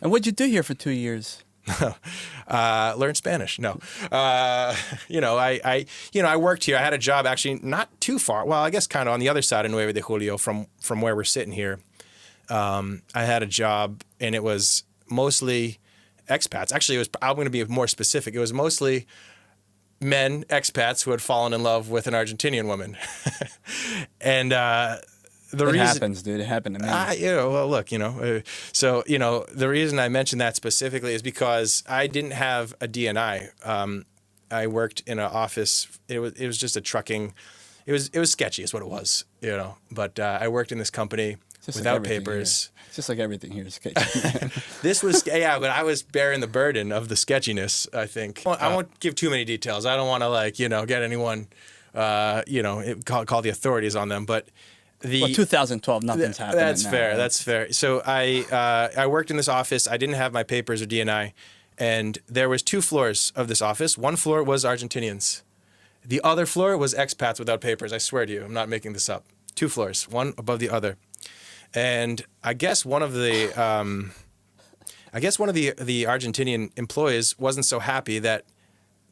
And what'd you do here for 2 years? Learn Spanish. No, I worked here. I had a job actually not too far. Well, I guess kind of on the other side of 9 de Julio from where we're sitting here. I had a job and it was mostly expats. Actually, I'm going to be more specific. It was mostly men, expats who had fallen in love with an Argentinian woman. And it happens, dude. It happened to me. Well, look, so, the reason I mentioned that specifically is because I didn't have a DNI. I worked in an office. It was just a trucking. It was sketchy is what it was, but I worked in this company without papers. It's just like everything here is sketchy. This was, but I was bearing the burden of the sketchiness, I think. I won't give too many details. I don't want to get anyone, call the authorities on them, but 2012, nothing's happened. That's fair. That's fair. So I worked in this office. I didn't have my papers or DNI, and there was 2 floors of this office. One floor was Argentinians. The other floor was expats without papers. I swear to you, I'm not making this up. 2 floors, one above the other. And I guess one of the Argentinian employees wasn't so happy that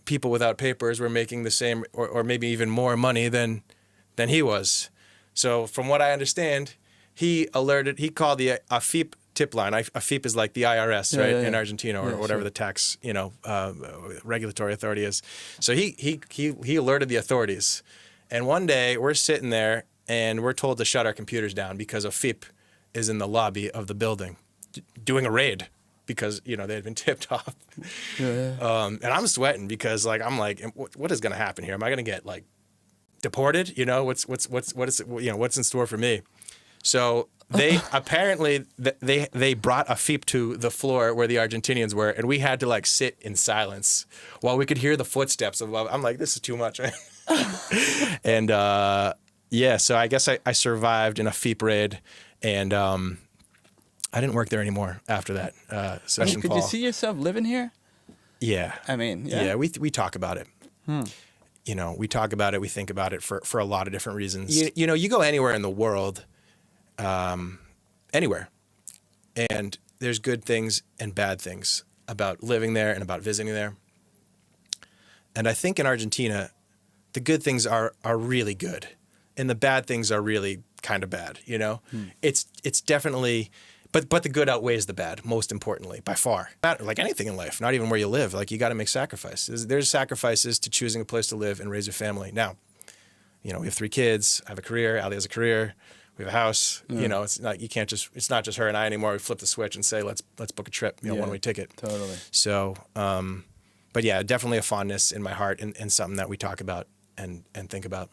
people without papers were making the same or maybe even more money than he was. So from what I understand, he called the AFIP tip line. AFIP is like the IRS, right, in Argentina or whatever the tax, regulatory authority is. So he alerted the authorities. And one day we're sitting there and we're told to shut our computers down because AFIP is in the lobby of the building doing a raid because, they had been tipped off. And I'm sweating because I'm like, what is going to happen here? Am I going to get deported? What's in store for me? So they apparently they brought AFIP to the floor where the Argentinians were, and we had to sit in silence while we could hear the footsteps above. I'm like, this is too much, man. And so I guess I survived in a AFIP raid, and I didn't work there anymore after that session. Could you see yourself living here? Yeah. I mean, we talk about it. We talk about it, we think about it for a lot of different reasons. You go anywhere in the world, anywhere, and there's good things and bad things about living there and about visiting there. And I think in Argentina, the good things are really good, and the bad things are really kind of bad. It's definitely. But the good outweighs the bad, most importantly, by far. Like anything in life, not even where you live. You got to make sacrifices. There's sacrifices to choosing a place to live and raise a family. Now, we have 3 kids. I have a career. Ali has a career. We have a house. It's not you can't just. It's not just her and I anymore. We flip the switch and say, let's book a trip. One-way ticket. Totally. So, but yeah, definitely a fondness in my heart and something that we talk about and think about.